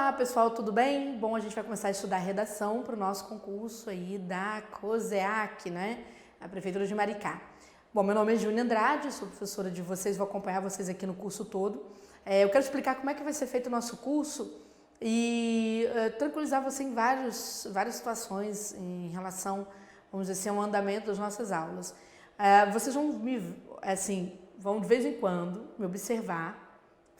Olá pessoal, tudo bem? Bom, a gente vai começar a estudar redação para o nosso concurso aí da COSEAC, né? A Prefeitura de Maricá. Bom, meu nome é Júnia Andrade, sou professora de vocês, vou acompanhar vocês aqui no curso todo. Eu quero explicar como é que vai ser feito o nosso curso e tranquilizar você em várias situações em relação, vamos dizer assim, ao andamento das nossas aulas. Vocês vão de vez em quando me observar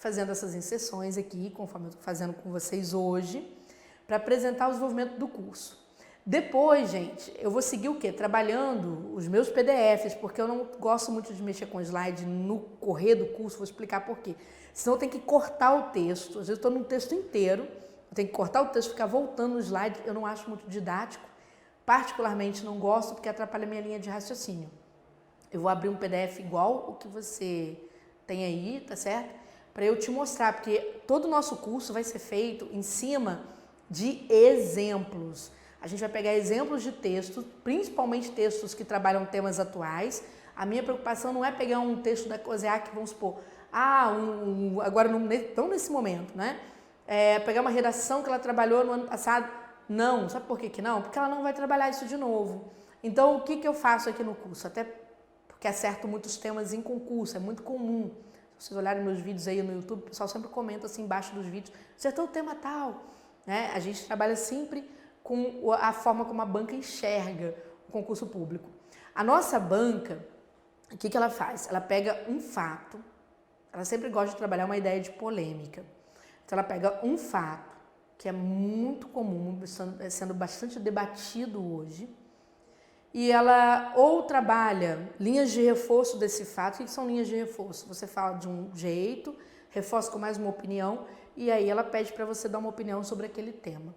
fazendo essas inserções aqui, conforme eu estou fazendo com vocês hoje, para apresentar o desenvolvimento do curso. Depois, gente, eu vou seguir o quê? Trabalhando os meus PDFs, porque eu não gosto muito de mexer com slide no correr do curso, vou explicar por quê. Senão eu tenho que cortar o texto, às vezes eu estou num texto inteiro, eu tenho que cortar o texto, ficar voltando no slide, eu não acho muito didático, particularmente não gosto porque atrapalha a minha linha de raciocínio. Eu vou abrir um PDF igual o que você tem aí, tá certo? Para eu te mostrar, porque todo o nosso curso vai ser feito em cima de exemplos. A gente vai pegar exemplos de textos, principalmente textos que trabalham temas atuais. A minha preocupação não é pegar um texto da COSEAC, vamos supor, agora não nesse momento, né? Pegar uma redação que ela trabalhou no ano passado. Não, sabe por que não? Porque ela não vai trabalhar isso de novo. Então, o que eu faço aqui no curso? Até porque acerto muitos temas em concurso, é muito comum. Se vocês olharem meus vídeos aí no YouTube, o pessoal sempre comenta assim embaixo dos vídeos, acertou o tema tal, né? A gente trabalha sempre com a forma como a banca enxerga o concurso público. A nossa banca, o que ela faz? Ela pega um fato, ela sempre gosta de trabalhar uma ideia de polêmica. Então ela pega um fato, que é muito comum, sendo bastante debatido hoje, e ela ou trabalha linhas de reforço desse fato. O que são linhas de reforço? Você fala de um jeito, reforça com mais uma opinião, e aí ela pede para você dar uma opinião sobre aquele tema.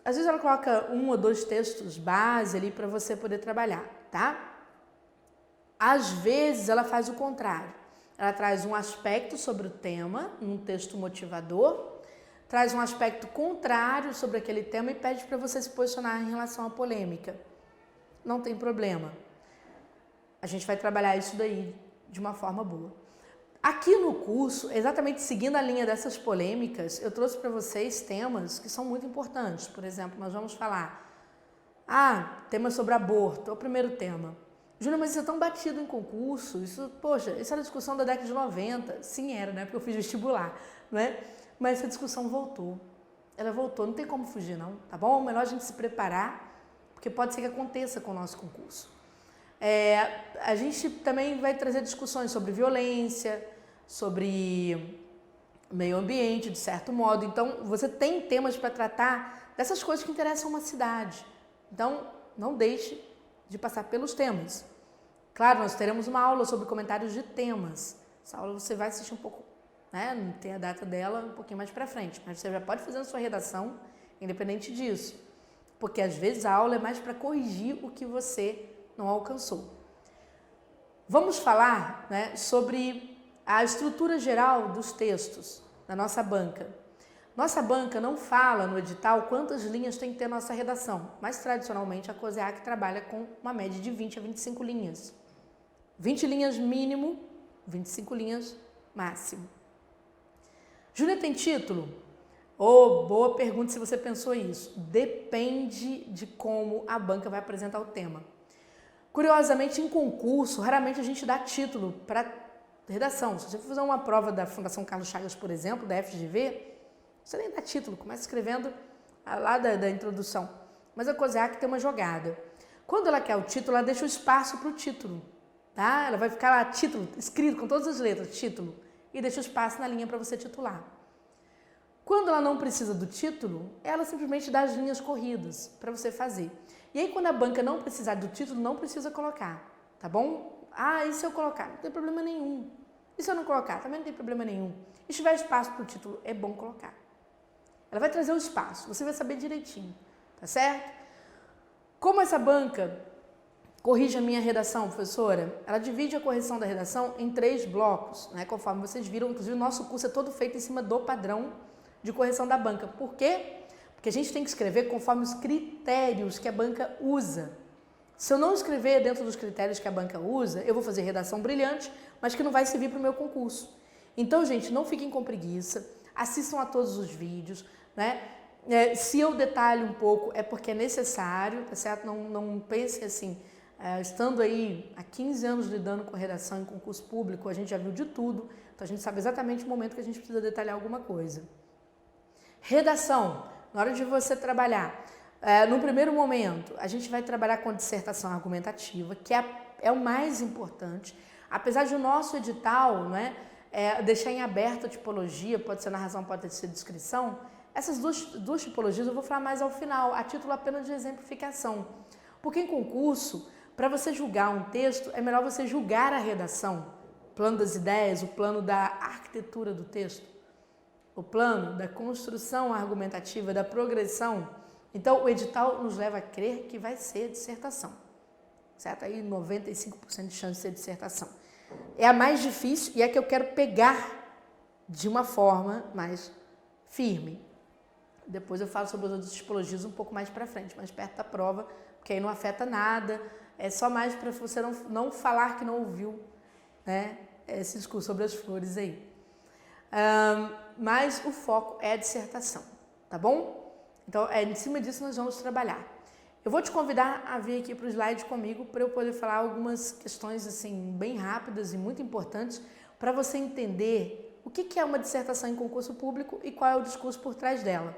Às vezes ela coloca um ou dois textos base ali para você poder trabalhar, tá? Às vezes ela faz o contrário. Ela traz um aspecto sobre o tema, um texto motivador, traz um aspecto contrário sobre aquele tema e pede para você se posicionar em relação à polêmica. Não tem problema. A gente vai trabalhar isso daí de uma forma boa. Aqui no curso, exatamente seguindo a linha dessas polêmicas, eu trouxe para vocês temas que são muito importantes. Por exemplo, nós vamos falar, tema sobre aborto, é o primeiro tema. Júlia, mas isso é tão batido em concurso, isso era a discussão da década de 90. Sim, era, né? Porque eu fiz vestibular, não é? Mas essa discussão voltou. Ela voltou, não tem como fugir não, tá bom? Melhor a gente se preparar, porque pode ser que aconteça com o nosso concurso. A gente também vai trazer discussões sobre violência, sobre meio ambiente, de certo modo. Então, você tem temas para tratar dessas coisas que interessam uma cidade. Então, não deixe de passar pelos temas. Claro, nós teremos uma aula sobre comentários de temas. Essa aula você vai assistir um pouco, né? Não tem a data dela, um pouquinho mais para frente. Mas você já pode fazer a sua redação, independente disso. Porque às vezes a aula é mais para corrigir o que você não alcançou. Vamos falar, né, sobre a estrutura geral dos textos da nossa banca. Nossa banca não fala no edital quantas linhas tem que ter nossa redação, mas tradicionalmente a COSEAC trabalha com uma média de 20 a 25 linhas. 20 linhas mínimo, 25 linhas máximo. Júlia, tem título? Boa pergunta se você pensou isso. Depende de como a banca vai apresentar o tema. Curiosamente, em concurso, raramente a gente dá título para redação. Se você for fazer uma prova da Fundação Carlos Chagas, por exemplo, da FGV, você nem dá título, começa escrevendo lá da introdução. Mas a COSEAC tem uma jogada. Quando ela quer o título, ela deixa o espaço para o título. Tá? Ela vai ficar lá, título, escrito com todas as letras, título, e deixa o espaço na linha para você titular. Quando ela não precisa do título, ela simplesmente dá as linhas corridas para você fazer. E aí, quando a banca não precisar do título, não precisa colocar, tá bom? E se eu colocar? Não tem problema nenhum. E se eu não colocar? Também não tem problema nenhum. E se tiver espaço para o título, é bom colocar. Ela vai trazer o espaço, você vai saber direitinho, tá certo? Como essa banca corrige a minha redação, professora? Ela divide a correção da redação em 3 blocos, né? Conforme vocês viram, inclusive o nosso curso é todo feito em cima do padrão de correção da banca. Por quê? Porque a gente tem que escrever conforme os critérios que a banca usa. Se eu não escrever dentro dos critérios que a banca usa, eu vou fazer redação brilhante, mas que não vai servir para o meu concurso. Então, gente, não fiquem com preguiça. assistam a todos os vídeos, né? Se eu detalho um pouco, é porque é necessário, tá certo? Não pense assim, estando aí há 15 anos lidando com redação em concurso público, a gente já viu de tudo, então a gente sabe exatamente o momento que a gente precisa detalhar alguma coisa. Redação, na hora de você trabalhar, no primeiro momento, a gente vai trabalhar com dissertação argumentativa, que é o mais importante, apesar de o nosso edital, né, deixar em aberto a tipologia, pode ser narração, pode ser descrição. Essas duas tipologias eu vou falar mais ao final, a título apenas de exemplificação. Porque em concurso, para você julgar um texto, é melhor você julgar a redação, o plano das ideias, o plano da arquitetura do texto, o plano da construção argumentativa, da progressão. Então, o edital nos leva a crer que vai ser dissertação, certo? Aí 95% de chance de ser dissertação. É a mais difícil e é a que eu quero pegar de uma forma mais firme. Depois eu falo sobre as outras tipologias um pouco mais para frente, mais perto da prova, porque aí não afeta nada, é só mais para você não falar que não ouviu, né, esse discurso sobre as flores aí. Mas o foco é a dissertação, tá bom? Então, em cima disso nós vamos trabalhar. Eu vou te convidar a vir aqui para o slide comigo para eu poder falar algumas questões assim bem rápidas e muito importantes para você entender o que é uma dissertação em concurso público e qual é o discurso por trás dela.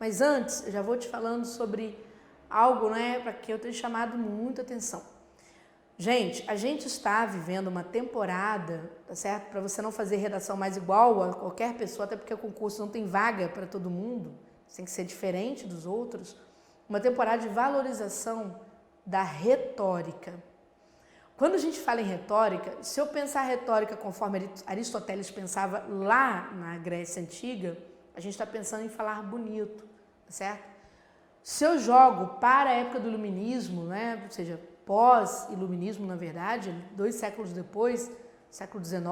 Mas antes, eu já vou te falando sobre algo, né, para que eu tenho chamado muita atenção. Gente, a gente está vivendo uma temporada, tá certo? Para você não fazer redação mais igual a qualquer pessoa, até porque o concurso não tem vaga para todo mundo, tem que ser diferente dos outros. Uma temporada de valorização da retórica. Quando a gente fala em retórica, se eu pensar retórica conforme Aristóteles pensava lá na Grécia Antiga, a gente está pensando em falar bonito, tá certo? Se eu jogo para a época do Iluminismo, né, ou seja, pós-Iluminismo, na verdade, 2 séculos depois, século XIX,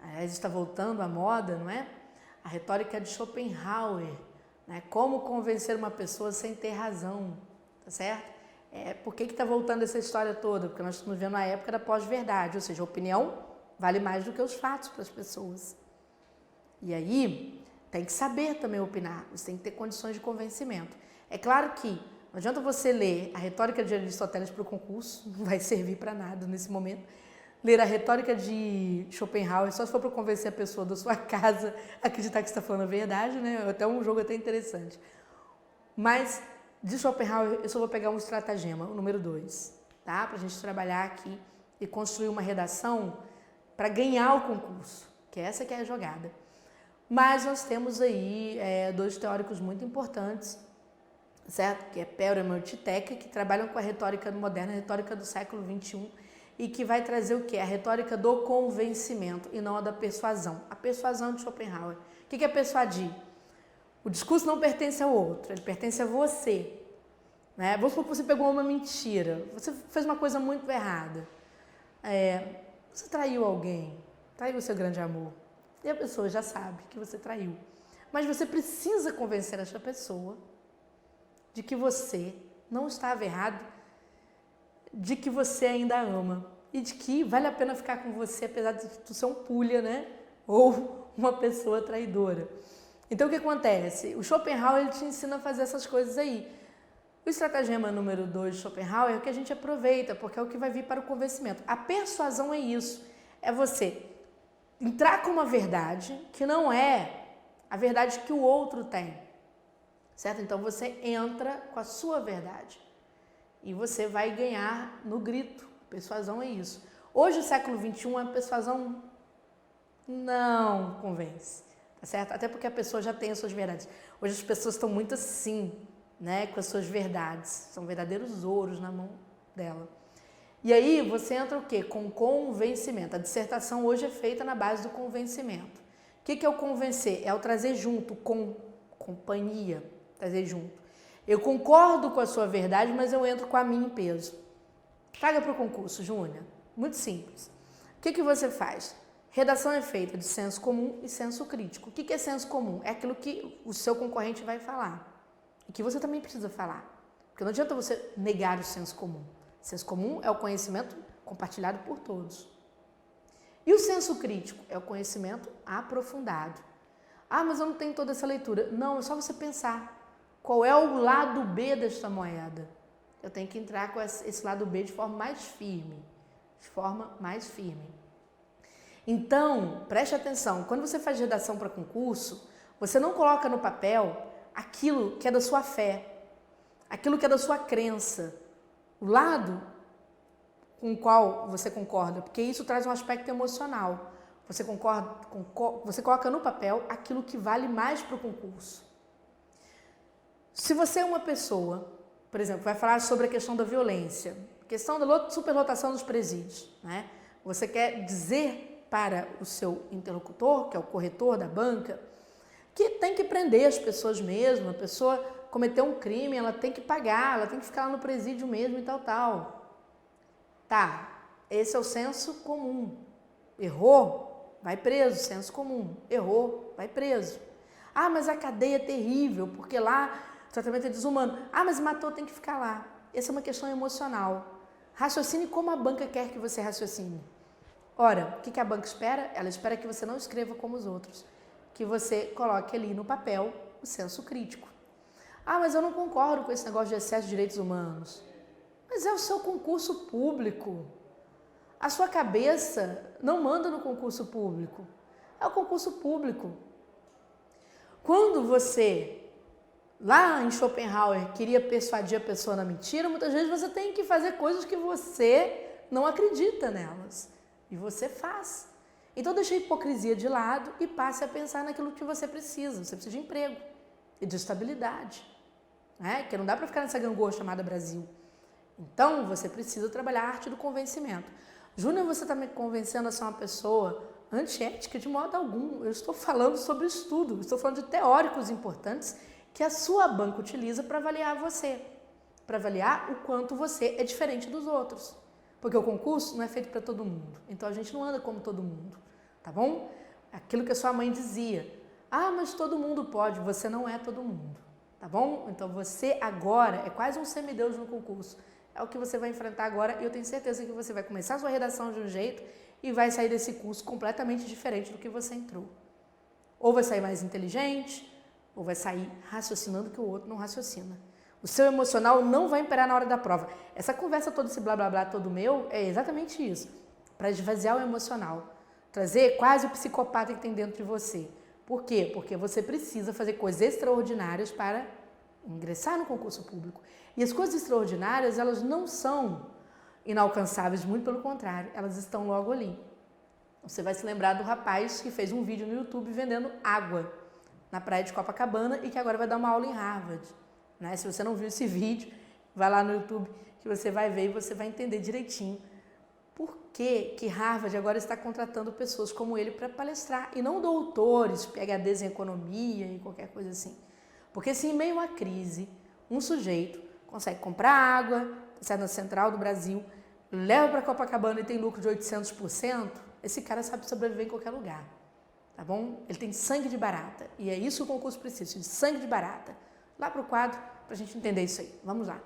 aliás, está voltando à moda, não é? A retórica de Schopenhauer, né? Como convencer uma pessoa sem ter razão, tá certo? Por que está voltando essa história toda? Porque nós estamos vendo a época da pós-verdade, ou seja, a opinião vale mais do que os fatos para as pessoas. E aí, tem que saber também opinar, você tem que ter condições de convencimento. É claro que não adianta você ler a retórica de Aristóteles para o concurso, não vai servir para nada nesse momento. Ler a retórica de Schopenhauer só se for para convencer a pessoa da sua casa a acreditar que você está falando a verdade, né? Até um jogo até interessante. Mas de Schopenhauer eu só vou pegar um estratagema, o número 2, tá? Para a gente trabalhar aqui e construir uma redação para ganhar o concurso, que essa que é a jogada. Mas nós temos aí 2 teóricos muito importantes, certo? Que é Perelman e Titecker, que trabalham com a retórica moderna, a retórica do século XXI, e que vai trazer o quê? A retórica do convencimento e não a da persuasão. A persuasão de Schopenhauer. O que é persuadir? O discurso não pertence ao outro, ele pertence a você. Né? Vamos supor que você pegou uma mentira, você fez uma coisa muito errada. Você traiu alguém, traiu o seu grande amor. E a pessoa já sabe que você traiu. Mas você precisa convencer essa pessoa de que você não estava errado, de que você ainda ama e de que vale a pena ficar com você apesar de tu ser um pulha, né? Ou uma pessoa traidora. Então o que acontece? O Schopenhauer ele te ensina a fazer essas coisas aí. O estratagema número 2 de Schopenhauer é o que a gente aproveita, porque é o que vai vir para o convencimento. A persuasão é isso, é você entrar com uma verdade que não é a verdade que o outro tem, certo? Então você entra com a sua verdade e você vai ganhar no grito. Persuasão é isso. Hoje, o século XXI, a persuasão não convence, tá certo? Até porque a pessoa já tem as suas verdades. Hoje as pessoas estão muito assim, né, com as suas verdades. São verdadeiros ouros na mão dela. E aí você entra o quê? Com convencimento. A dissertação hoje é feita na base do convencimento. O que é o convencer? É o trazer junto, com companhia, trazer junto. Eu concordo com a sua verdade, mas eu entro com a minha em peso. Traga para o concurso, Júnior. Muito simples. O que você faz? Redação é feita de senso comum e senso crítico. O que é senso comum? É aquilo que o seu concorrente vai falar e que você também precisa falar. Porque não adianta você negar o senso comum. Senso comum é o conhecimento compartilhado por todos. E o senso crítico é o conhecimento aprofundado. Ah, mas eu não tenho toda essa leitura. Não, é só você pensar. Qual é o lado B desta moeda? Eu tenho que entrar com esse lado B de forma mais firme. De forma mais firme. Então, preste atenção. Quando você faz redação para concurso, você não coloca no papel aquilo que é da sua fé. Aquilo que é da sua crença. O lado com o qual você concorda. Porque isso traz um aspecto emocional. Você você coloca no papel aquilo que vale mais para o concurso. Se você é uma pessoa, por exemplo, vai falar sobre a questão da violência, questão da superlotação dos presídios, né? Você quer dizer para o seu interlocutor, que é o corretor da banca, que tem que prender as pessoas mesmo, a pessoa cometeu um crime, ela tem que pagar, ela tem que ficar lá no presídio mesmo e tal. Tá, esse é o senso comum. Errou? Vai preso, senso comum. Errou, vai preso. Ah, mas a cadeia é terrível, porque lá o tratamento é desumano. Ah, mas matou, tem que ficar lá. Essa é uma questão emocional. Raciocine como a banca quer que você raciocine. Ora, o que a banca espera? Ela espera que você não escreva como os outros. Que você coloque ali no papel o senso crítico. Ah, mas eu não concordo com esse negócio de excesso de direitos humanos. Mas é o seu concurso público. A sua cabeça não manda no concurso público. É o concurso público. Quando você, lá em Schopenhauer, queria persuadir a pessoa na mentira, muitas vezes você tem que fazer coisas que você não acredita nelas. E você faz. Então deixe a hipocrisia de lado e passe a pensar naquilo que você precisa. Você precisa de emprego e de estabilidade. Né? Que não dá para ficar nessa gangorra chamada Brasil. Então você precisa trabalhar a arte do convencimento. Júnior, você está me convencendo a ser uma pessoa antiética de modo algum. Eu estou falando sobre estudo, estou falando de teóricos importantes que a sua banca utiliza para avaliar você, para avaliar o quanto você é diferente dos outros. Porque o concurso não é feito para todo mundo, então a gente não anda como todo mundo, tá bom? Aquilo que a sua mãe dizia, ah, mas todo mundo pode, você não é todo mundo, tá bom? Então você agora é quase um semideus no concurso. É o que você vai enfrentar agora e eu tenho certeza que você vai começar a sua redação de um jeito e vai sair desse curso completamente diferente do que você entrou. Ou vai sair mais inteligente, ou vai sair raciocinando que o outro não raciocina. O seu emocional não vai imperar na hora da prova. Essa conversa toda, esse blá blá blá todo meu, é exatamente isso. Para esvaziar o emocional. Trazer quase o psicopata que tem dentro de você. Por quê? Porque você precisa fazer coisas extraordinárias para ingressar no concurso público. E as coisas extraordinárias, elas não são inalcançáveis, muito pelo contrário, elas estão logo ali. Você vai se lembrar do rapaz que fez um vídeo no YouTube vendendo água na praia de Copacabana e que agora vai dar uma aula em Harvard. Né? Se você não viu esse vídeo, vai lá no YouTube que você vai ver e você vai entender direitinho por que Harvard agora está contratando pessoas como ele para palestrar e não doutores, PhDs em economia e qualquer coisa assim. Porque se em meio a crise, um sujeito consegue comprar água, sai na central do Brasil, leva para Copacabana e tem lucro de 800%, esse cara sabe sobreviver em qualquer lugar, tá bom? Ele tem sangue de barata e é isso que o concurso precisa, de sangue de barata. Lá para o quadro, para a gente entender isso aí. Vamos lá.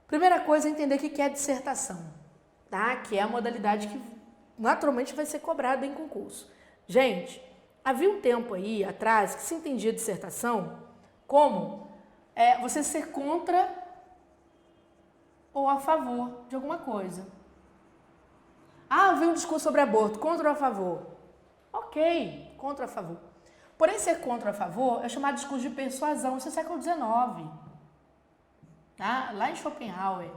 Primeira coisa é entender o que é dissertação, tá? Que é a modalidade que naturalmente vai ser cobrada em concurso. Gente, havia um tempo aí atrás que se entendia dissertação como você ser contra ou a favor de alguma coisa. Ah, veio um discurso sobre aborto, contra ou a favor? Ok, contra ou a favor. Porém, ser contra ou a favor é chamado de discurso de persuasão, isso é século XIX. Tá? Lá em Schopenhauer,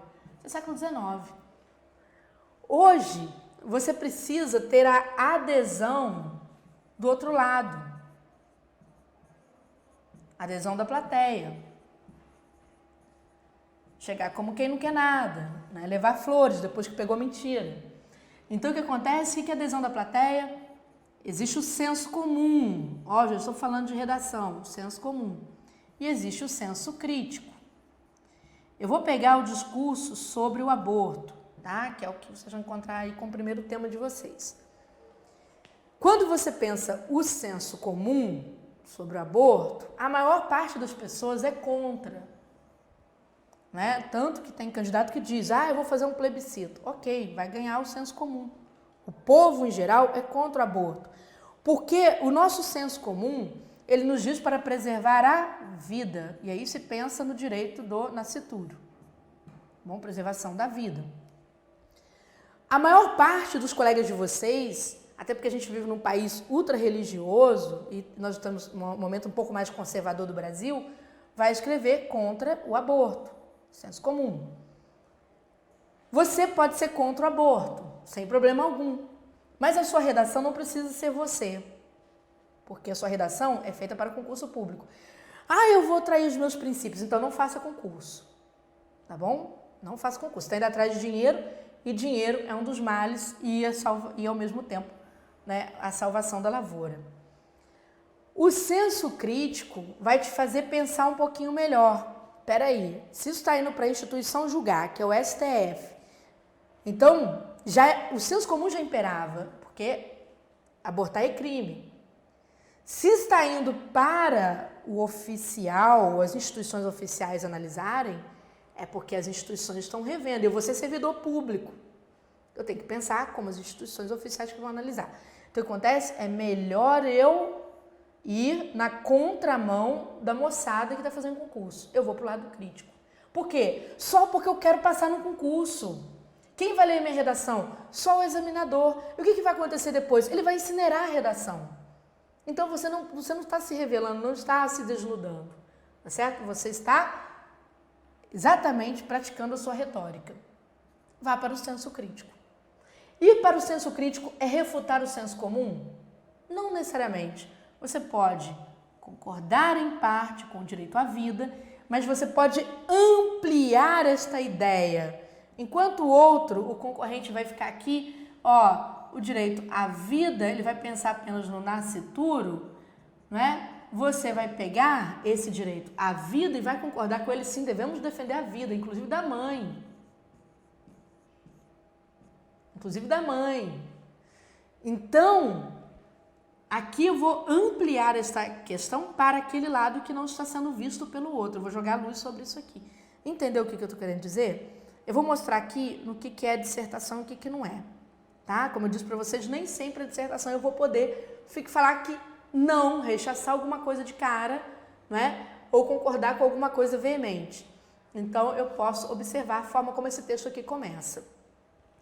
isso é século XIX. Hoje, você precisa ter a adesão do outro lado. Adesão da plateia. Chegar como quem não quer nada, né? Levar flores depois que pegou mentira. Então, o que acontece? O que é adesão da plateia? Existe o senso comum. Ó, já estou falando de redação, o senso comum. E existe o senso crítico. Eu vou pegar o discurso sobre o aborto, tá? Que é o que vocês vão encontrar aí com o primeiro tema de vocês. Quando você pensa o senso comum sobre o aborto, a maior parte das pessoas é contra. Né? Tanto que tem candidato que diz, eu vou fazer um plebiscito. Ok, vai ganhar o senso comum. O povo, em geral, é contra o aborto. Porque o nosso senso comum, ele nos diz para preservar a vida. E aí se pensa no direito do nascituro. Bom, preservação da vida. A maior parte dos colegas de vocês, até porque a gente vive num país ultra religioso, e nós estamos num momento um pouco mais conservador do Brasil, vai escrever contra o aborto. Senso comum. Você pode ser contra o aborto, sem problema algum. Mas a sua redação não precisa ser você, porque a sua redação é feita para concurso público. Ah, eu vou trair os meus princípios, então não faça concurso, tá bom? Não faça concurso, está indo atrás de dinheiro, e dinheiro é um dos males e ao mesmo tempo, né, a salvação da lavoura. O senso crítico vai te fazer pensar um pouquinho melhor. Peraí, se isso está indo para a instituição julgar, que é o STF, então o senso comum já imperava, porque abortar é crime. Se está indo para o oficial, as instituições oficiais analisarem, é porque as instituições estão revendo. Eu vou ser servidor público. Eu tenho que pensar como as instituições oficiais que vão analisar. Então, o que acontece? É melhor eu ir na contramão da moçada que está fazendo concurso. Eu vou para o lado crítico. Por quê? Só porque eu quero passar no concurso. Quem vai ler minha redação? Só o examinador. E o que vai acontecer depois? Ele vai incinerar a redação. Então, você não está se revelando, não está se desnudando. Tá certo? Você está exatamente praticando a sua retórica. Vá para o senso crítico. Ir para o senso crítico é refutar o senso comum? Não necessariamente. Você pode concordar em parte com o direito à vida, mas você pode ampliar esta ideia. Enquanto o outro, o concorrente, vai ficar aqui, o direito à vida, ele vai pensar apenas no nascituro, não é? Você vai pegar esse direito à vida e vai concordar com ele, sim, devemos defender a vida, inclusive da mãe. Inclusive da mãe. Então, aqui eu vou ampliar esta questão para aquele lado que não está sendo visto pelo outro. Eu vou jogar luz sobre isso aqui. Entendeu o que eu estou querendo dizer? Eu vou mostrar aqui no que é dissertação e o que não é. Tá? Como eu disse para vocês, nem sempre a dissertação eu vou poder falar que não, rechaçar alguma coisa de cara, não é? Ou concordar com alguma coisa veemente. Então, eu posso observar a forma como esse texto aqui começa.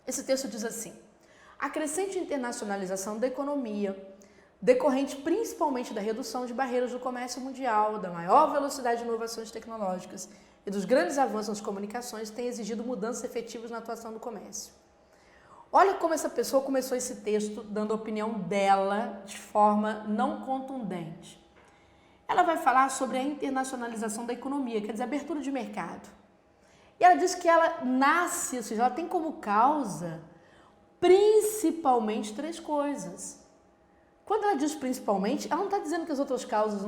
Esse texto diz assim: a crescente internacionalização da economia, decorrente principalmente da redução de barreiras do comércio mundial, da maior velocidade de inovações tecnológicas e dos grandes avanços nas comunicações, tem exigido mudanças efetivas na atuação do comércio. Olha como essa pessoa começou esse texto dando a opinião dela de forma não contundente. Ela vai falar sobre a internacionalização da economia, quer dizer, abertura de mercado. E ela diz que ela nasce, ou seja, ela tem como causa principalmente 3 coisas. Quando ela diz principalmente, ela não está dizendo que as outras causas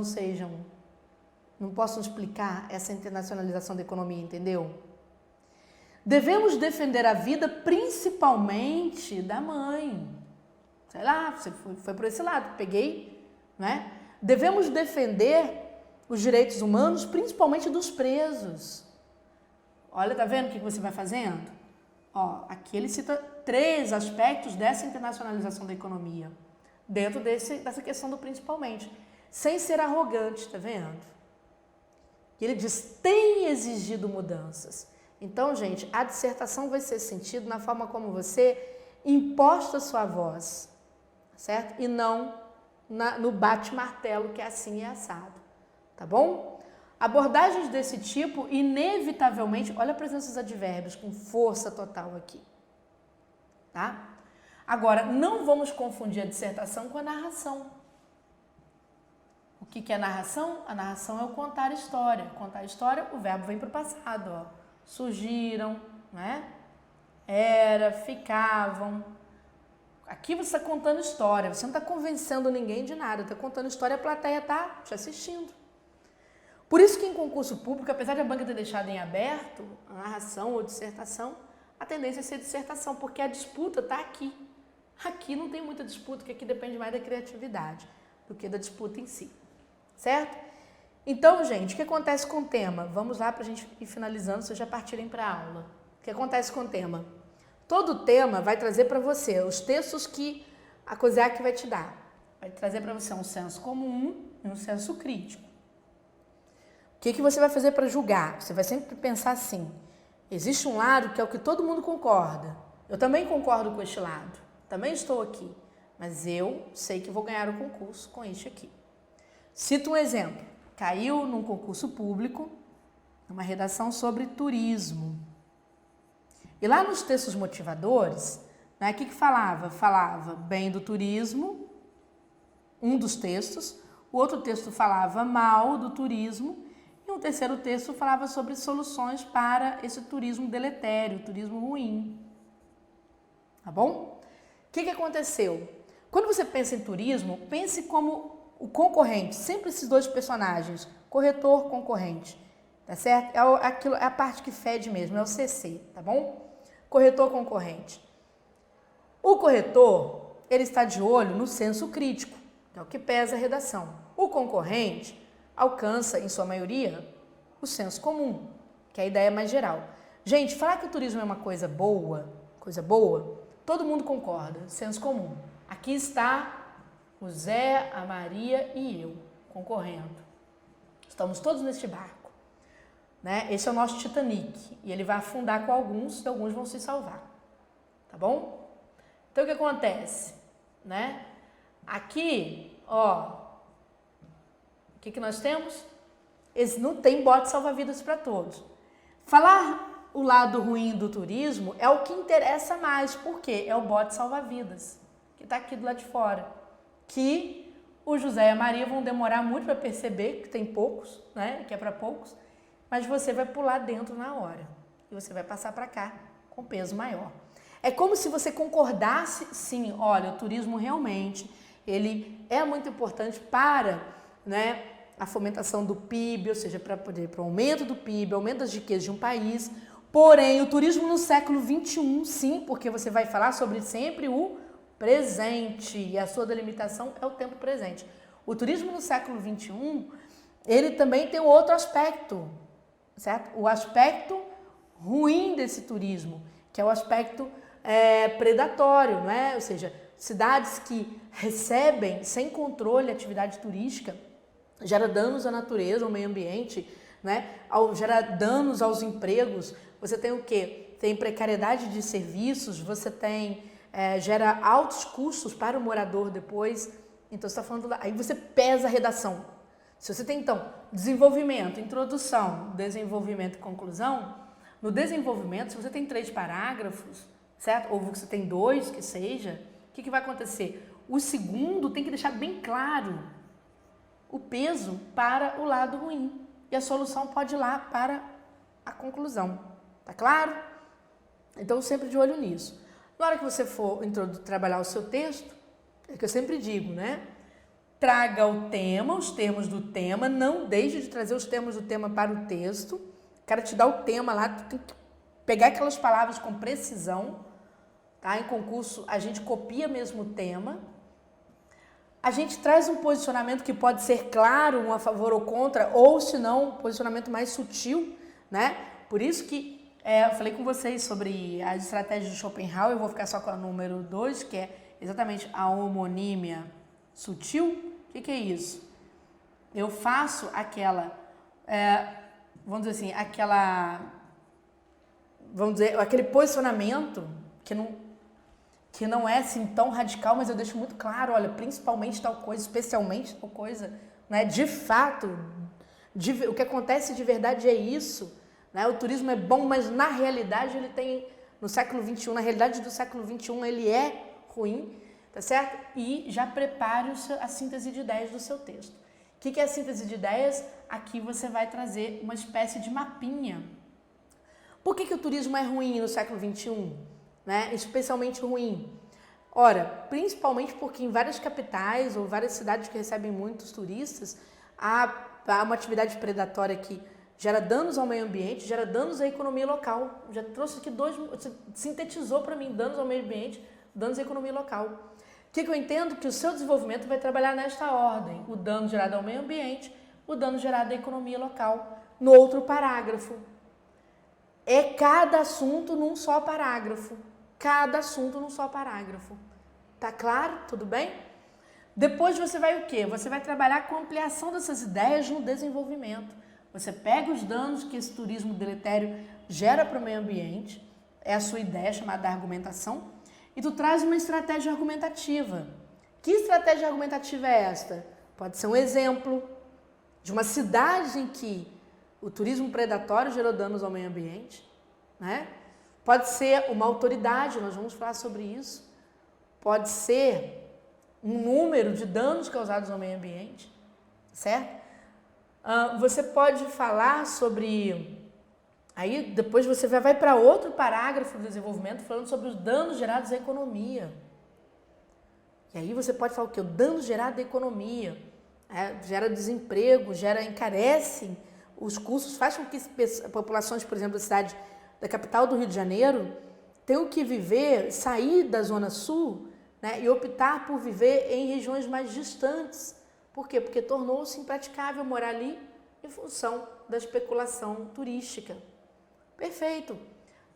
não possam explicar essa internacionalização da economia, entendeu? Devemos defender a vida principalmente da mãe. Sei lá, você foi por esse lado, peguei, né? Devemos defender os direitos humanos principalmente dos presos. Olha, tá vendo o que você vai fazendo? Aqui ele cita 3 aspectos dessa internacionalização da economia, dentro dessa questão do principalmente, sem ser arrogante, tá vendo? E ele diz, tem exigido mudanças. Então, gente, a dissertação vai ser sentido na forma como você imposta a sua voz, certo? E não no bate-martelo, que é assim e assado, tá bom? Abordagens desse tipo, inevitavelmente, olha a presença dos advérbios com força total aqui, tá? Agora, não vamos confundir a dissertação com a narração. O que é narração? A narração é o contar história. Contar história, o verbo vem para o passado, surgiram, né? Ficavam. Aqui você está contando história, você não está convencendo ninguém de nada, está contando história, a plateia está te assistindo. Por isso que em concurso público, apesar de a banca ter deixado em aberto a narração ou dissertação, a tendência é ser dissertação, porque a disputa está aqui. Aqui não tem muita disputa, porque aqui depende mais da criatividade do que da disputa em si, certo? Então, gente, o que acontece com o tema? Vamos lá para a gente ir finalizando, vocês já partirem para a aula. O que acontece com o tema? Todo tema vai trazer para você os textos que a COSEAC vai te dar. Vai trazer para você um senso comum e um senso crítico. O que você vai fazer para julgar? Você vai sempre pensar assim, existe um lado que é o que todo mundo concorda. Eu também concordo com este lado, também estou aqui, mas eu sei que vou ganhar o concurso com este aqui. Cito um exemplo, caiu num concurso público, uma redação sobre turismo. E lá nos textos motivadores, né, o que falava? Falava bem do turismo, um dos textos, o outro texto falava mal do turismo, e um terceiro texto falava sobre soluções para esse turismo deletério, turismo ruim. Tá bom? O que aconteceu? Quando você pensa em turismo, pense como o concorrente, sempre esses dois personagens, corretor, concorrente, tá certo? É a parte que fede mesmo, é o CC, tá bom? Corretor, concorrente. O corretor, ele está de olho no senso crítico, que é o que pesa a redação. O concorrente alcança, em sua maioria, o senso comum, que é a ideia mais geral. Gente, falar que o turismo é uma coisa boa, todo mundo concorda, senso comum. Aqui está o Zé, a Maria e eu, concorrendo. Estamos todos neste barco, né? Esse é o nosso Titanic, e ele vai afundar com alguns, e alguns vão se salvar, tá bom? Então, o que acontece, né? Aqui, ó, o que nós temos? Não tem bote salva-vidas para todos. Falar o lado ruim do turismo é o que interessa mais, porque é o bote salva-vidas, que está aqui do lado de fora, que o José e a Maria vão demorar muito para perceber que tem poucos, né? Que é para poucos, mas você vai pular dentro na hora e você vai passar para cá com peso maior. É como se você concordasse, sim, olha, o turismo realmente, ele é muito importante para, né, a fomentação do PIB, ou seja, para o aumento do PIB, aumento das riquezas de um país. Porém, o turismo no século XXI, sim, porque você vai falar sobre sempre o presente, e a sua delimitação é o tempo presente. O turismo no século XXI, ele também tem outro aspecto, certo? O aspecto ruim desse turismo, que é o aspecto predatório, não é? Ou seja, cidades que recebem sem controle a atividade turística gera danos à natureza, ao meio ambiente, né? Gera danos aos empregos. Você tem o quê? Tem precariedade de serviços, você tem gera altos custos para o morador depois. Então, você está falando lá. Aí você pesa a redação. Se você tem, então, desenvolvimento, introdução, desenvolvimento e conclusão, no desenvolvimento, se você tem 3 parágrafos, certo? Ou você tem 2, que seja, o que vai acontecer? O segundo tem que deixar bem claro o peso para o lado ruim. E a solução pode ir lá para a conclusão. Tá claro? Então, sempre de olho nisso. Na hora que você for trabalhar o seu texto, é que eu sempre digo, né? Traga o tema, os termos do tema, não deixe de trazer os termos do tema para o texto. O cara te dá o tema lá, tu tem que pegar aquelas palavras com precisão, tá? Em concurso, a gente copia mesmo o tema. A gente traz um posicionamento que pode ser claro, um a favor ou contra, ou se não, um posicionamento mais sutil, né? Por isso que eu falei com vocês sobre as estratégias de Schopenhauer, eu vou ficar só com a número 2, que é exatamente a homonímia sutil. O que é isso? Eu faço aquela, vamos dizer assim, aquele posicionamento que não é assim tão radical, mas eu deixo muito claro, olha, principalmente tal coisa, especialmente tal coisa, né? De fato, o que acontece de verdade é isso, né? O turismo é bom, mas na realidade ele tem, no século XXI, na realidade do século XXI ele é ruim, tá certo? E já prepare a síntese de ideias do seu texto. O que é a síntese de ideias? Aqui você vai trazer uma espécie de mapinha. Por que o turismo é ruim no século XXI? Né? Especialmente ruim. Ora, principalmente porque em várias capitais ou várias cidades que recebem muitos turistas, há uma atividade predatória que gera danos ao meio ambiente, gera danos à economia local. Já trouxe aqui sintetizou para mim, danos ao meio ambiente, danos à economia local. O que eu entendo? Que o seu desenvolvimento vai trabalhar nesta ordem. O dano gerado ao meio ambiente, o dano gerado à economia local. No outro parágrafo. É cada assunto num só parágrafo. cada assunto num só parágrafo. Tá claro? Tudo bem? Depois você vai o quê? Você vai trabalhar com a ampliação dessas ideias no desenvolvimento. Você pega os danos que esse turismo deletério gera para o meio ambiente, é a sua ideia chamada argumentação, e tu traz uma estratégia argumentativa. Que estratégia argumentativa é esta? Pode ser um exemplo de uma cidade em que o turismo predatório gerou danos ao meio ambiente, né? Pode ser uma autoridade, nós vamos falar sobre isso. Pode ser um número de danos causados ao meio ambiente, certo? Você pode falar sobre... Aí depois você vai para outro parágrafo do desenvolvimento falando sobre os danos gerados à economia. E aí você pode falar o quê? O dano gerado à economia. Gera desemprego, encarece os custos, faz com que populações, por exemplo, da capital do Rio de Janeiro, tenham que viver, sair da Zona Sul, né, e optar por viver em regiões mais distantes. Por quê? Porque tornou-se impraticável morar ali em função da especulação turística. Perfeito.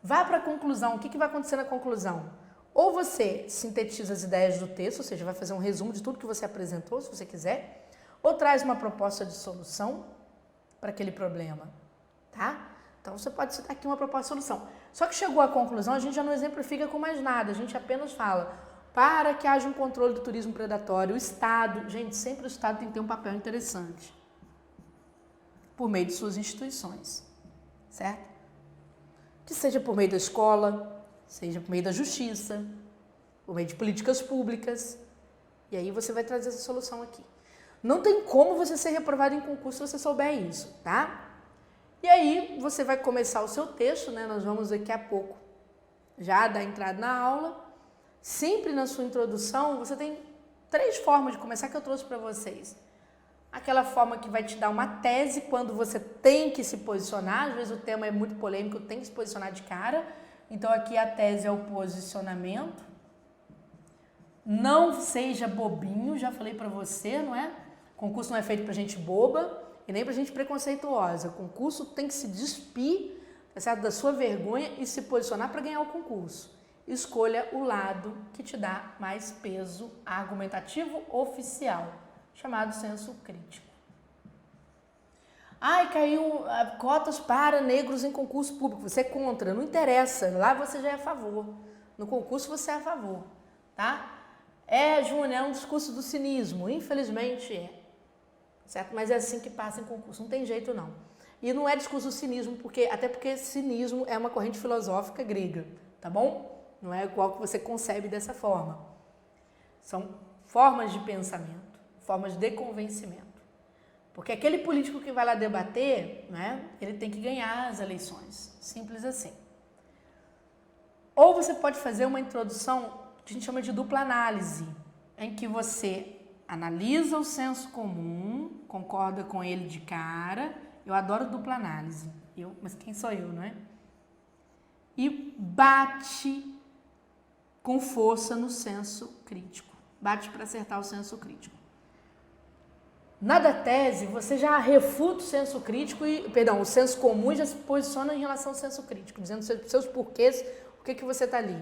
Vá para a conclusão. O que vai acontecer na conclusão? Ou você sintetiza as ideias do texto, ou seja, vai fazer um resumo de tudo que você apresentou, se você quiser, ou traz uma proposta de solução para aquele problema, tá? Então, você pode citar aqui uma proposta de solução. Só que chegou à conclusão, a gente já não exemplifica com mais nada, a gente apenas fala, para que haja um controle do turismo predatório, o Estado, gente, sempre o Estado tem que ter um papel interessante, por meio de suas instituições, certo? Que seja por meio da escola, seja por meio da justiça, por meio de políticas públicas, e aí você vai trazer essa solução aqui. Não tem como você ser reprovado em concurso se você souber isso, tá? E aí você vai começar o seu texto, né? Nós vamos daqui a pouco já dar entrada na aula. Sempre na sua introdução, você tem 3 formas de começar que eu trouxe para vocês. Aquela forma que vai te dar uma tese quando você tem que se posicionar, às vezes o tema é muito polêmico, tem que se posicionar de cara. Então aqui a tese é o posicionamento. Não seja bobinho, já falei para você, não é? Concurso não é feito para gente boba e nem para gente preconceituosa. O concurso tem que se despir, tá certo, da sua vergonha e se posicionar para ganhar o concurso. Escolha o lado que te dá mais peso argumentativo oficial, chamado senso crítico. Ai, caiu cotas para negros em concurso público. Você é contra, não interessa. Lá você já é a favor. No concurso você é a favor, tá? Júnior, é um discurso do cinismo. Infelizmente é. Certo? Mas é assim que passa em concurso. Não tem jeito, não. E não é discurso do cinismo, até porque cinismo é uma corrente filosófica grega, tá bom? Não é igual que você concebe dessa forma. São formas de pensamento, formas de convencimento. Porque aquele político que vai lá debater, né, ele tem que ganhar as eleições. Simples assim. Ou você pode fazer uma introdução que a gente chama de dupla análise, em que você analisa o senso comum, concorda com ele de cara. Eu adoro dupla análise. Mas quem sou eu, não é? E bate com força no senso crítico. Bate para acertar o senso crítico. Na da tese, você já refuta o senso crítico o senso comum e já se posiciona em relação ao senso crítico, dizendo seus porquês, o que você está ali.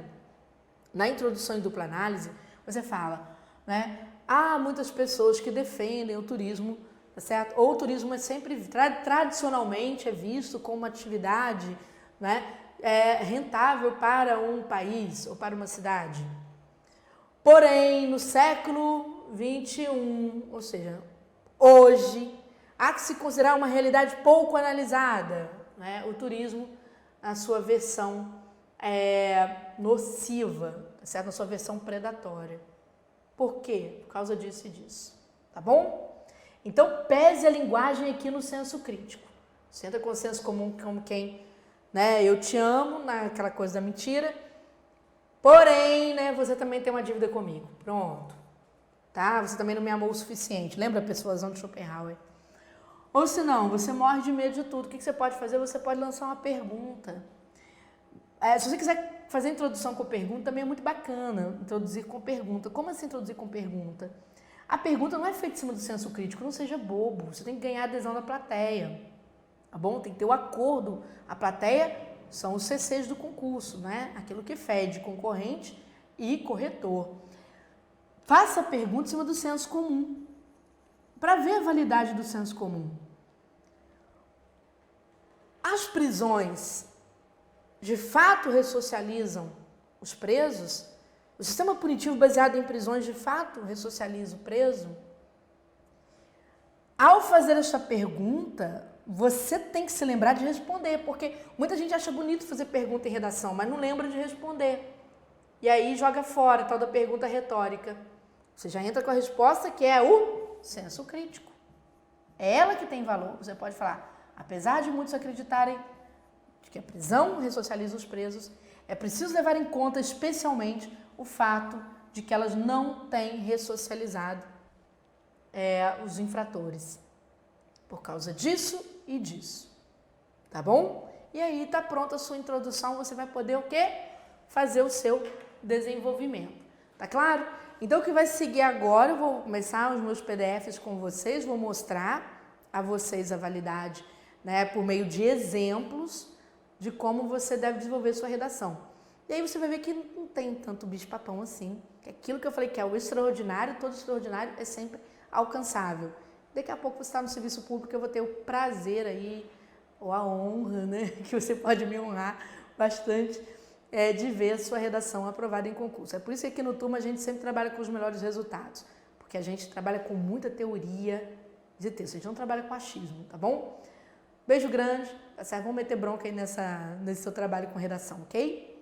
Na introdução em dupla análise, você fala, né? Há muitas pessoas que defendem o turismo, tá certo? Ou o turismo é sempre, tradicionalmente, é visto como uma atividade, né, rentável para um país ou para uma cidade. Porém, no século XXI, ou seja, hoje, há que se considerar uma realidade pouco analisada, né? O turismo, na sua versão nociva, tá certo? Na sua versão predatória. Por quê? Por causa disso e disso. Tá bom? Então, pese a linguagem aqui no senso crítico. Senta com o senso comum como quem, né? Eu te amo, naquela coisa da mentira. Porém, né? Você também tem uma dívida comigo. Pronto. Tá? Você também não me amou o suficiente. Lembra a persuasão de Schopenhauer? Ou se não, você morre de medo de tudo. O que você pode fazer? Você pode lançar uma pergunta. Se você quiser fazer a introdução com pergunta, também é muito bacana introduzir com pergunta. Como assim introduzir com pergunta? A pergunta não é feita em cima do senso crítico, não seja bobo. Você tem que ganhar a adesão da plateia. Tá bom? Tem que ter o acordo, a plateia são os CCs do concurso, né? Aquilo que fede concorrente e corretor. Faça pergunta em cima do senso comum, para ver a validade do senso comum. As prisões de fato ressocializam os presos? O sistema punitivo baseado em prisões de fato ressocializa o preso? Ao fazer essa pergunta, você tem que se lembrar de responder, porque muita gente acha bonito fazer pergunta em redação, mas não lembra de responder. E aí joga fora a tal da pergunta retórica. Você já entra com a resposta que é o senso crítico. É ela que tem valor. Você pode falar, apesar de muitos acreditarem de que a prisão ressocializa os presos, é preciso levar em conta especialmente o fato de que elas não têm ressocializado os infratores. Por causa disso e disso. Tá bom? E aí tá pronta a sua introdução, você vai poder o quê? Fazer o seu desenvolvimento. Tá claro? Então o que vai seguir agora, eu vou começar os meus PDFs com vocês, vou mostrar a vocês a validade, né, por meio de exemplos de como você deve desenvolver sua redação. E aí você vai ver que não tem tanto bicho-papão assim. Que aquilo que eu falei que é o extraordinário, todo extraordinário é sempre alcançável. Daqui a pouco você está no serviço público, eu vou ter o prazer aí, ou a honra, né, que você pode me honrar bastante, de ver a sua redação aprovada em concurso. É por isso que aqui no Turma a gente sempre trabalha com os melhores resultados, porque a gente trabalha com muita teoria de texto, a gente não trabalha com achismo, tá bom? Beijo grande, tá certo? Vamos meter bronca aí nesse seu trabalho com redação, ok?